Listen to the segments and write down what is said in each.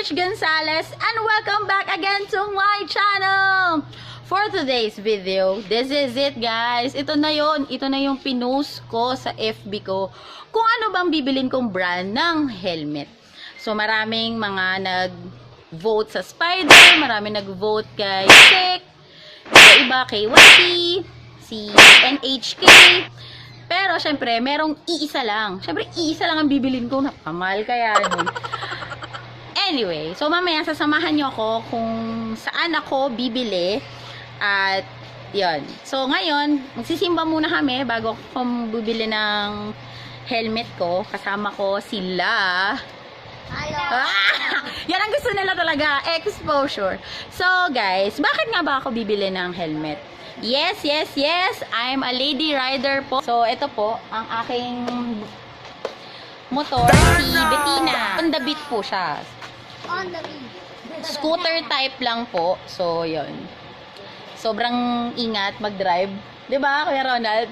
Mich Gonzalez and welcome back again to my channel! For today's video, this is it guys. Ito na yung pinost ko sa FB ko kung ano bang bibilin kong brand ng helmet. So maraming mga nag-vote sa Spider, maraming nag-vote kay Sek, iba kay YT, si NHK. Pero syempre, merong iisa lang. Syempre, iisa lang ang bibilin ko. Napamal kaya nun. Anyway, so mamaya sasamahan nyo ako kung saan ako bibili. At yun. So ngayon, magsisimba muna kami bago ako bibili ng helmet ko. Kasama ko sila. Yan ang gusto nila talaga, exposure. So guys, bakit nga ba ako bibili ng helmet? Yes, I'm a lady rider po. So ito po ang aking motor, si Bettina. On the beat po siya. On the beat. Scooter type lang po. So yun. Sobrang ingat mag-drive. 'Di ba, Kuya Ronald?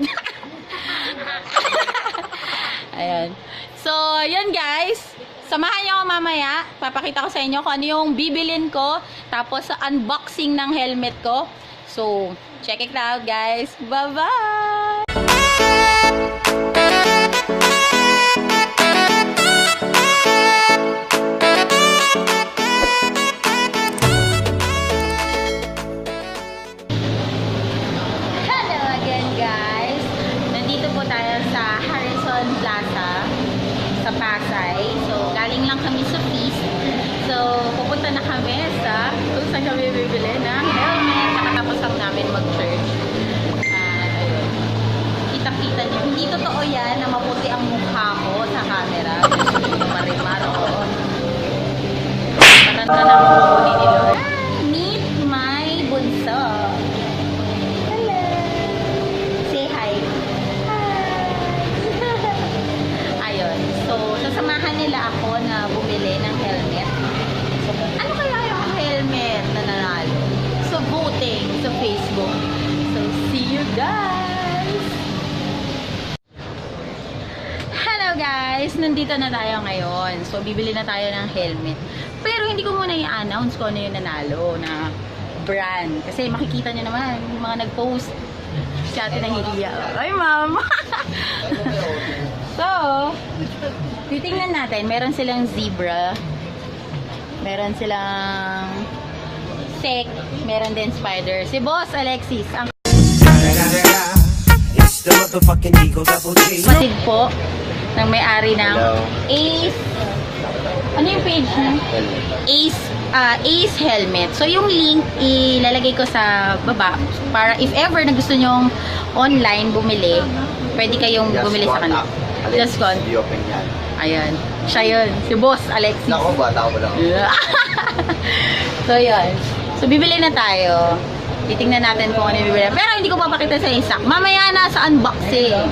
Ayan. So, yun guys. Samahan niyo ako mamaya. Papakita ko sa inyo kung ano yung bibilin ko. Tapos sa unboxing ng helmet ko. So, check it out guys. Bye-bye! Pasay. So, galing lang kami sa feast. So, pupunta na kami sa kung saan kami bibili ng helmet. Nakatapos lang namin mag-church. Ayun. Kita-kita nyo. Hindi totoo yan na maputi ang mukha ko sa camera. Gusto nyo marimar o. Parang na lang ako ni Lord. Meet my bunso. Hello. Say hi. So, sasamahan nila ako na bumili ng helmet. So, ano kaya yung helmet na nanalo? So, voting sa Facebook. So, see you guys! Hello guys! Nandito na tayo ngayon. So, bibili na tayo ng helmet. Pero hindi ko muna i-announce kung ano yung nanalo na brand. Kasi makikita nyo naman, yung mga nag-post. Si ate nahihiya. Ay, ma'am! So, titingnan natin. Meron silang zebra. Meron silang sek. Meron din spider. Si Boss Alexis. Ang masid po ng may-ari ng Ace. Ano yung page niya? Ace Helmet. So, yung link ilalagay ko sa baba para if ever na gusto nyong online bumili, pwede kayong bumili sa kanila. Just con. Ayan. Siya yun. Si Boss Alexis. Ako, bata ko lang. So, yun. So, bibili na tayo. Titingnan natin kung ano yung bibili. Pero hindi ko papakita sa isa. Mamaya na sa unboxing.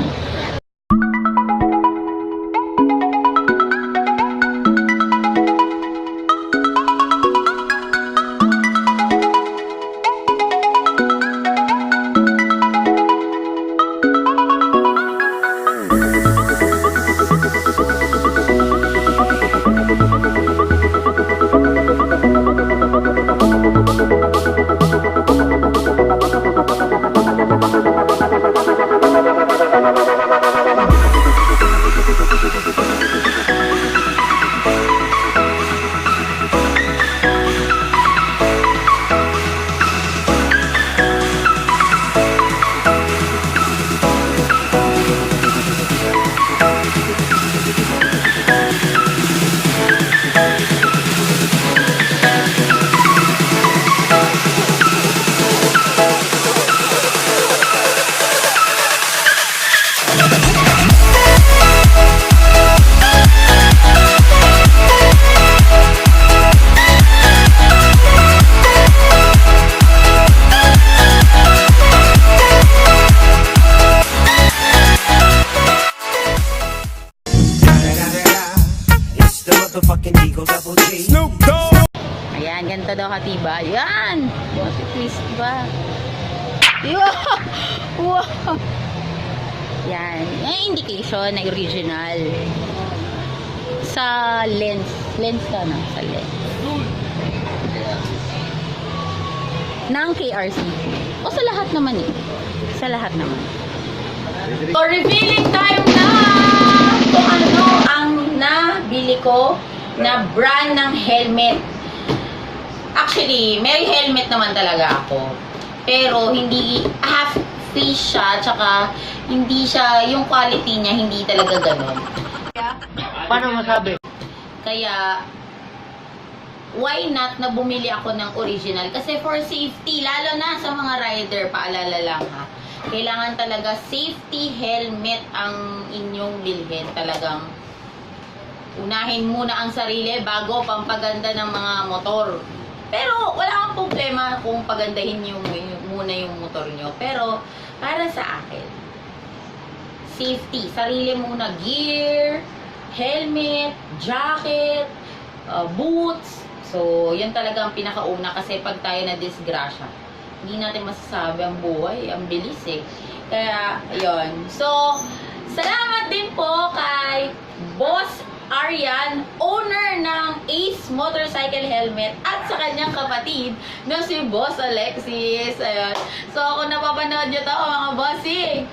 Ayan, ganito daw katiba. Ayan! Twist ba? Wow! Yan. Yung indication na original. Sa lens. Lens ka na. Sa lens. Ng KRC. O sa lahat naman eh. Sa lahat naman. So, revealing time na kung ano ang nabili ko na brand ng helmet. Actually, may helmet naman talaga ako. Pero, hindi half face siya, tsaka hindi siya, yung quality niya, hindi talaga ganun. Paano masabi? Kaya, why not na bumili ako ng original? Kasi for safety, lalo na sa mga rider, paalala lang ha. Kailangan talaga safety helmet ang inyong bilhin. Talagang unahin muna ang sarili bago pampaganda ng mga motor. Pero wala kang problema kung pagandahin nyo muna yung motor nyo. Pero para sa akin, safety, sarili muna, gear, helmet, jacket, boots. So, yan talaga ang pinakauna kasi pag tayo na disgrasya, hindi natin masasabi ang buhay, ang bilis eh. Kaya, yun. So, salamat din po kay Boss Aryan, owner ng Ace Motorcycle Helmet, at sa kanyang kapatid na si Boss Alexis. Ayun. So, kung napapanood nyo to, mga bossing,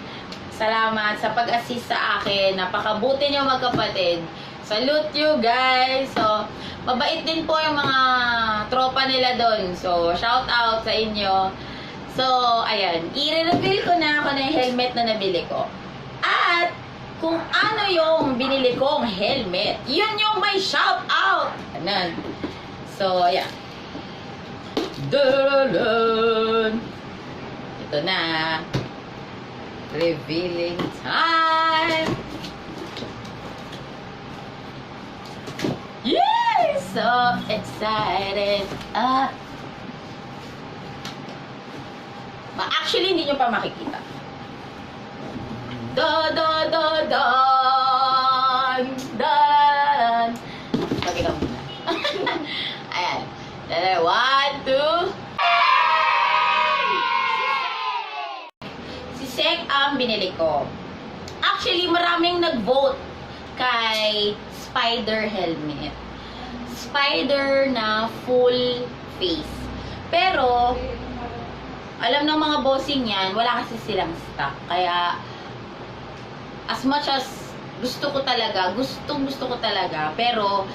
salamat sa pag-assist sa akin. Napakabuti nyo magkapatid. Salute you guys. So, mabait din po yung mga tropa nila doon. So, shout out sa inyo. So, ayan. I-reveal ko na ako ng helmet na nabili ko. At, kung ano yung binili kong helmet, yun yung may shout out. Anan. So, ayan. Dun! Ito na. Revealing time! Yay! So excited! Actually, hindi nyo pa makikita. Dan! Pakita mo muna. Ayan. 1, 2. Si Sek ang binili ko. Actually, maraming nag-vote kay spider helmet. Spider na full face. Pero, alam ng mga bossing yan, wala kasi silang stock. Kaya, as much as gusto ko talaga, pero,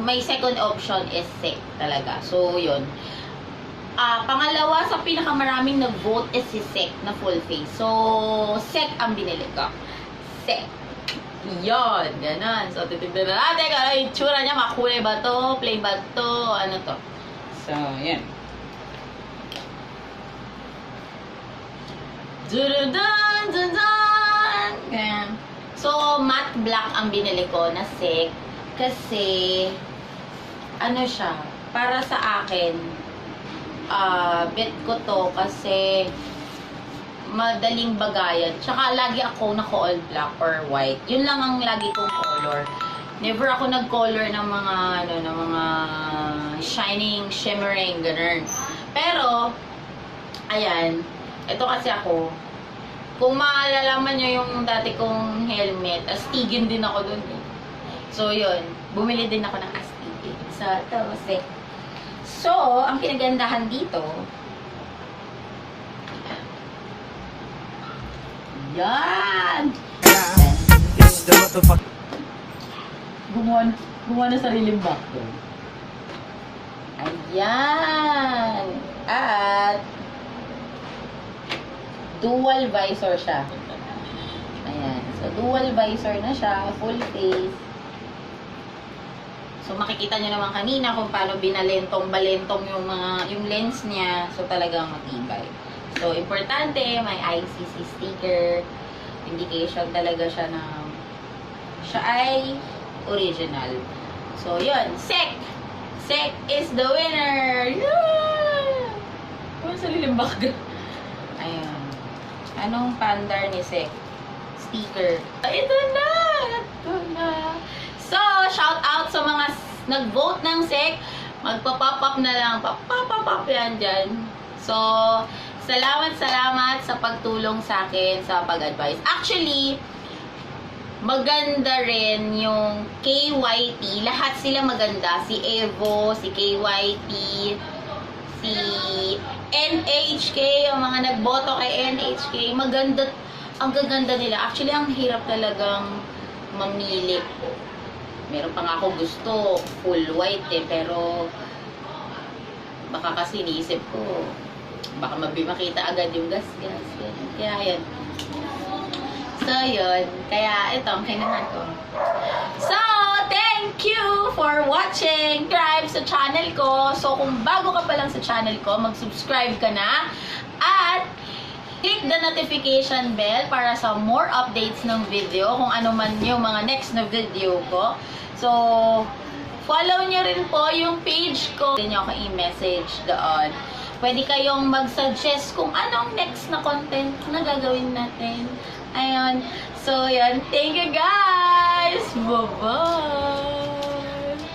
may second option is Sek talaga. So, yun. Pangalawa sa pinakamaraming nag-vote is si Sek na full face. So, Sek ang binili ko. Sek. Yun, ganun. So, titignan na natin kung ano yung tsura niya. Makulay ba to? Plain ba to? Ano to? So, yan. Dun-dun-dun! Dun-dun! Ganyan. So, matte black ang binili ko na Sek. Kasi, ano siya, para sa akin, bet ko to kasi madaling bagayan. Tsaka lagi ako naka-all black or white. Yun lang ang lagi kong color. Never ako nag-color ng mga ng mga shining, shimmering, ganun. Pero ayan, ito kasi ako. Kung maalalaman nyo yung dati kong helmet, astigin din ako dun eh. So yun, bumili din ako ng astigin sa Tawasek. So, ang pinagandahan dito, yan! Gumawa na sariling background. Ayan! At, dual visor siya. Ayan. So, dual visor na siya, full face. So, makikita nyo naman kanina kung paano balentong yung lens niya. So, talagang matibay. So, importante, may ICC sticker. Indication talaga siya na siya ay original. So, yun. Sek! Sek is the winner! Yeah! Ano sa lilimbak? Ayan. Anong pandar ni Sek? Sticker. Ito na! Ito na! So, shout out sa mga nag-vote ng Sek. Magpa-pop up na lang. Pop up yan dyan. So, salamat sa pagtulong sa akin sa pag-advise. Actually, maganda rin yung KYT. Lahat sila maganda. Si Evo, si KYT, si NHK, ang mga nagboto kay NHK. Maganda, ang gaganda nila. Actually, ang hirap talagang mamili. Meron pa nga ako gusto, full white pero baka kasi iniisip ko, baka makita agad yung gas-gas. Kaya yan. So, yun. Kaya, ito ang kinahan ko. So, thank you for watching. Subscribe sa channel ko. So, kung bago ka pa lang sa channel ko, mag-subscribe ka na. At, click the notification bell para sa more updates ng video. Kung ano man yung mga next na video ko. So, follow nyo rin po yung page ko. Pwede nyo ako i-message doon. Pwede kayong mag-suggest kung anong next na content na gagawin natin. Ayun. So, yun. Thank you guys! Bye-bye!